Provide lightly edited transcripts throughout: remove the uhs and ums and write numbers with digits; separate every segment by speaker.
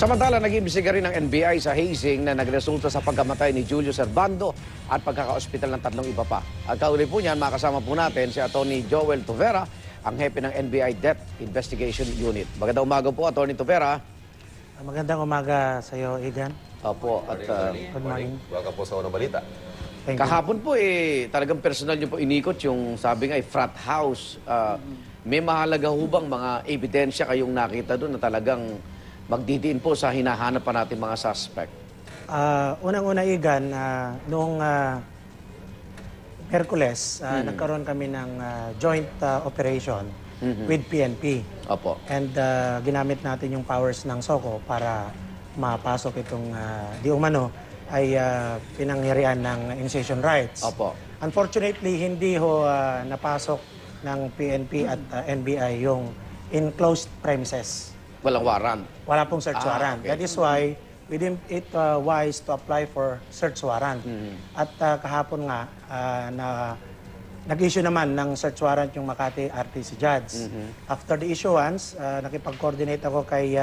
Speaker 1: Samantala, nag-imbestiga rin ng NBI sa hazing na nagresulta sa pagkamatay ni Julio Servando at pagkaka-ospital ng 3 iba pa. At kauli po niyan, makasama po natin si Atty. Joel Tovera, ang hepe ng NBI Death Investigation Unit. Magandang umaga po, Atty. Tovera.
Speaker 2: Magandang umaga sa iyo, Igan.
Speaker 1: Opo, at
Speaker 2: Good morning.
Speaker 3: Welcome po sa unang balita.
Speaker 2: Thank you.
Speaker 1: kahapon po talagang personal niyo po inikot yung sabi nga frat house. May mahalaga hubang mga ebidensya kayong nakita doon na talagang magdidiin po sa hinahanap pa natin mga suspect?
Speaker 2: Unang-una, Igan, noong Hercules, nagkaroon kami ng joint operation with PNP.
Speaker 1: Opo.
Speaker 2: And ginamit natin yung powers ng SOCO para mapasok itong di umano ay pinangyarihan ng initiation rights.
Speaker 1: Opo.
Speaker 2: Unfortunately, hindi ho napasok ng PNP at NBI yung enclosed premises.
Speaker 1: Walang warrant.
Speaker 2: Wala pong search warrant.
Speaker 1: Okay.
Speaker 2: That is why we deemed it wise to apply for search warrant. At kahapon nga, nag-issue naman ng search warrant yung Makati RTC Judge. After the issuance, nakipag-coordinate ako kay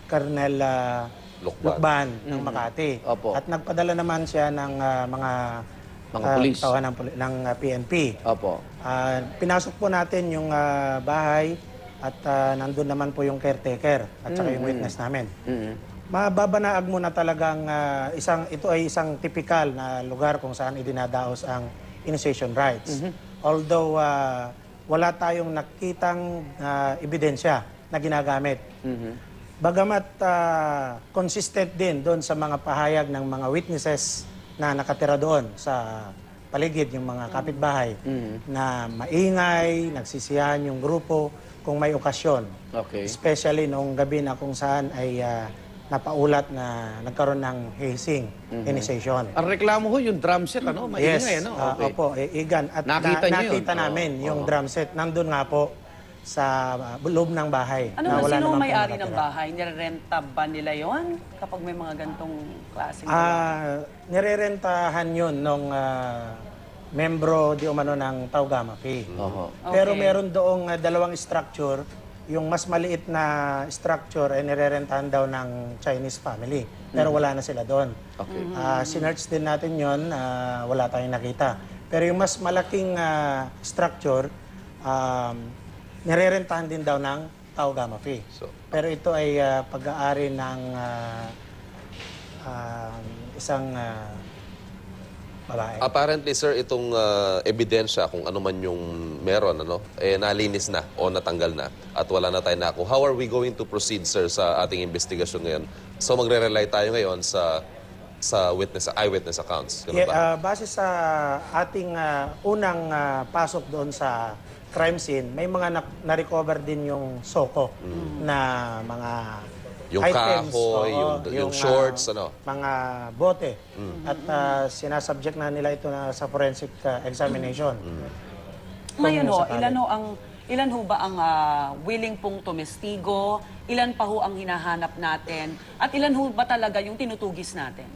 Speaker 2: Colonel Lukban ng Makati.
Speaker 1: Opo.
Speaker 2: At nagpadala naman siya ng mga
Speaker 1: pulis.
Speaker 2: tauhan ng PNP.
Speaker 1: Opo.
Speaker 2: Pinasok po natin yung bahay at nandun naman po yung caretaker at saka yung witness namin. Mababanaag mo na talagang ito ay isang typical na lugar kung saan idinadaos ang initiation rights. Although wala tayong nakitang ebidensya na ginagamit. Bagamat consistent din doon sa mga pahayag ng mga witnesses na nakatira doon sa paligid, yung mga kapitbahay, na maingay, nagsisiyahan yung grupo kung may okasyon.
Speaker 1: Okay.
Speaker 2: Especially noong gabi na kung saan ay napaulat na nagkaroon ng hazing initiation.
Speaker 1: Ang reklamo ho yung drum set, ano? Maingay, ano? Okay.
Speaker 2: Opo, Igan. At
Speaker 1: Nakita niyo yun?
Speaker 2: nakita namin yung drum set. Nandun nga po sa loob ng bahay.
Speaker 4: Ano ba,
Speaker 2: wala
Speaker 4: sino
Speaker 2: naman
Speaker 4: ang
Speaker 2: po
Speaker 4: may-ari ng
Speaker 2: nakatira.
Speaker 4: bahay? Nirerenta ba nila yon kapag may mga gantong klaseng
Speaker 2: Nirerentahan yun nung membro di umano ng Tau Gamma Phi.
Speaker 1: Oho.
Speaker 2: Pero
Speaker 4: Okay.
Speaker 2: meron doong dalawang structure. Yung mas maliit na structure ay nirerentahan daw ng Chinese family. Pero wala na sila doon.
Speaker 1: Okay.
Speaker 2: Sinearch din natin yon, wala tayong nakita. Pero yung mas malaking structure, nirerentahan din daw ng Tau Gamma Phi. Pero ito ay pag-aari ng isang babae.
Speaker 3: Apparently, sir, itong ebidensya, kung ano man yung meron, nalinis na o natanggal na at wala na tayo nakuha. How are we going to proceed, sir, sa ating investigasyon ngayon? So, magre-rely tayo ngayon sa eyewitness accounts. Ganun ba?
Speaker 2: Base sa ating unang pasok doon sa crime scene, may mga na-recover din yung SOCO na mga
Speaker 3: Yung
Speaker 2: items,
Speaker 3: kahoy, yung shorts,
Speaker 2: mga bote. At sinasubject na nila ito sa forensic examination.
Speaker 4: Ngayon ho,
Speaker 2: sakali.
Speaker 4: ilan ho ba ang willing pong tumestigo? Ilan pa ho ang hinahanap natin? At ilan ho ba talaga yung tinutugis natin?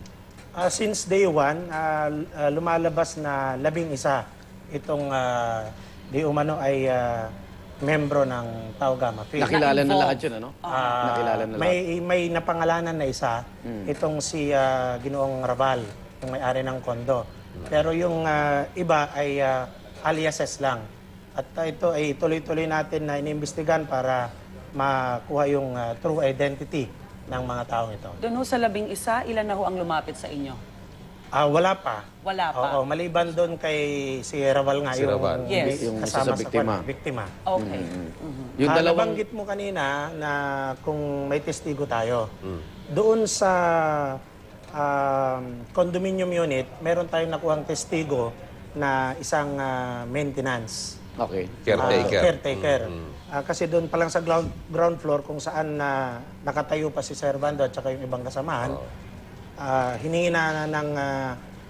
Speaker 2: Since day one, lumalabas na 11 itong di umano ay membro ng Tau Gamma Phi.
Speaker 1: Nakilala na
Speaker 4: Na-involve.
Speaker 1: lahat yun, ano? Nakilala na lahat.
Speaker 2: May napangalanan na isa, itong si Ginoong Raval, yung may-ari ng kondo. Pero yung iba ay aliases lang. At ito ay tuloy-tuloy natin na inimbestigan para makuha yung true identity ng mga taong ito.
Speaker 4: Doon ho sa 11, ilan na ho ang lumapit sa inyo?
Speaker 2: Wala pa.
Speaker 4: Wala pa.
Speaker 2: Oo, maliban doon kay si Raval nga,
Speaker 3: Si Raval.
Speaker 4: Yes.
Speaker 1: Yung isa
Speaker 2: kasama
Speaker 1: sa biktima.
Speaker 2: biktima.
Speaker 4: Okay.
Speaker 1: Yung dalawang...
Speaker 2: Nabanggit mo kanina na kung may testigo tayo, doon sa condominium unit, meron tayong nakuhang testigo na isang maintenance.
Speaker 1: Okay.
Speaker 3: Caretaker.
Speaker 2: Kasi doon pa lang sa ground floor kung saan nakatayo pa si Servando at saka yung ibang kasamahan, hiningi na ng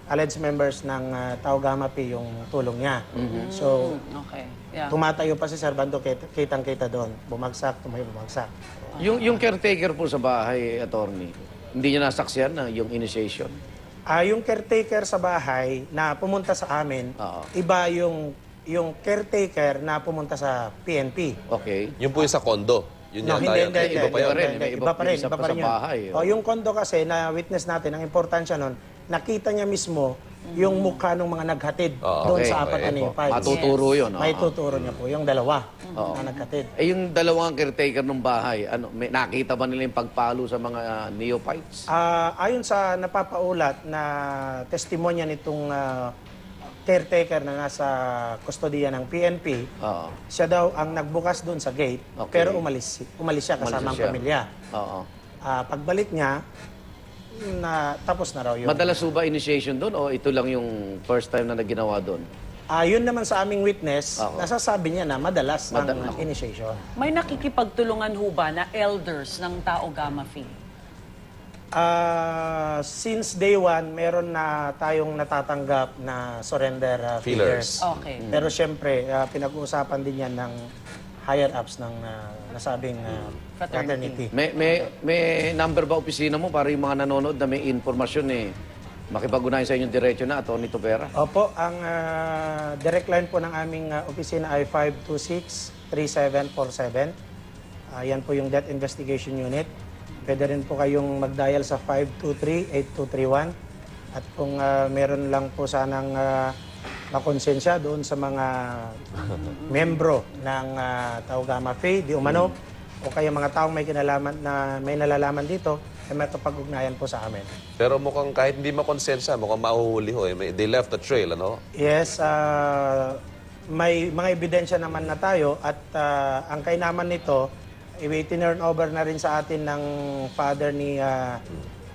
Speaker 2: alleged members ng Tau Gamma Phi yung tulong niya. So,
Speaker 4: Okay. Yeah.
Speaker 2: tumatayo pa si Servando, kitang-kita doon. Bumagsak, bumagsak.
Speaker 1: Yung caretaker po sa bahay, attorney, hindi niya nasaksiyan na yung initiation?
Speaker 2: Yung caretaker sa bahay na pumunta sa amin,
Speaker 1: Oo.
Speaker 2: iba yung caretaker na pumunta sa PNP.
Speaker 1: Okay.
Speaker 3: Yung po yung sa kondo. Yun
Speaker 2: No,
Speaker 3: yata yun. Iba pa yun.
Speaker 1: Iba pa rin,
Speaker 2: iba pa rin
Speaker 1: sa
Speaker 2: yun.
Speaker 1: bahay,
Speaker 2: O, yung kondo kasi na witness natin, ang importansya nun, nakita niya mismo yung mukha ng mga naghatid doon
Speaker 1: Okay,
Speaker 2: sa apat
Speaker 1: okay
Speaker 2: na
Speaker 1: po.
Speaker 2: files.
Speaker 1: Matuturo yun.
Speaker 2: May tuturo niya po, yung dalawa na naghatid.
Speaker 1: Eh, yung dalawang caretaker ng bahay, nakita ba nila yung pagpalo sa mga neophytes?
Speaker 2: Ayon sa napapaulat na testimonya nitong caretaker na nasa kustodiya ng PNP,
Speaker 1: Oo.
Speaker 2: siya daw ang nagbukas doon sa gate,
Speaker 1: Okay.
Speaker 2: pero umalis siya kasama ang
Speaker 1: siya.
Speaker 2: pamilya.
Speaker 1: Oo.
Speaker 2: Pagbalik niya, tapos na raw yun.
Speaker 1: Madalas po ba initiation doon o ito lang yung first time na naginawa doon?
Speaker 2: Yun naman sa aming witness,
Speaker 1: Oo.
Speaker 2: nasasabi niya na madalas ang
Speaker 1: Ako.
Speaker 2: initiation.
Speaker 4: May nakikipagtulungan ho ba na elders ng Tao Gamma Phi?
Speaker 2: Since day one, meron na tayong natatanggap na surrender
Speaker 3: Feelers.
Speaker 2: feelers.
Speaker 4: Okay.
Speaker 2: Pero syempre, pinag-uusapan din yan ng higher ups ng nasabing fraternity.
Speaker 1: May number ba opisina mo para yung mga nanonood na may informasyon makipag-unayan sa inyong diretso na, Atty. Tovera?
Speaker 2: Opo, ang direct line po ng aming opisina ay 526-3747. Yan po yung Death Investigation Unit. Pwede rin po kayong mag-dial sa 523-8231. At kung meron lang po sanang makonsensya doon sa mga membro ng Tao Gamma Phi, di umano, o kaya mga taong may kinalaman na may nalalaman dito, ay makapag-ugnayan po sa amin.
Speaker 3: Pero mukhang kahit hindi makonsensya, mukhang mahuhuli ho. They left a trail, ano?
Speaker 2: Yes, may mga ebidensya naman na tayo at ang kainaman nito, i-turn over na rin sa atin ng father ni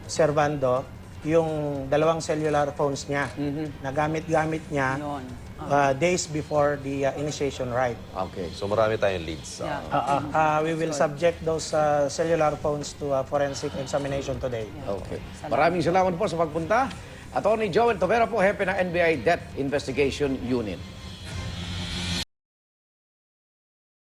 Speaker 2: Servando yung dalawang cellular phones niya na gamit-gamit niya
Speaker 4: Yun.
Speaker 2: days before the initiation rite.
Speaker 1: Okay.
Speaker 3: So marami tayong leads.
Speaker 4: Yeah.
Speaker 2: We will subject those cellular phones to forensic examination today.
Speaker 1: Okay. Maraming salamat po sa pagpunta. Atty. Joel Tovera po, hepe ng NBI Death Investigation Unit.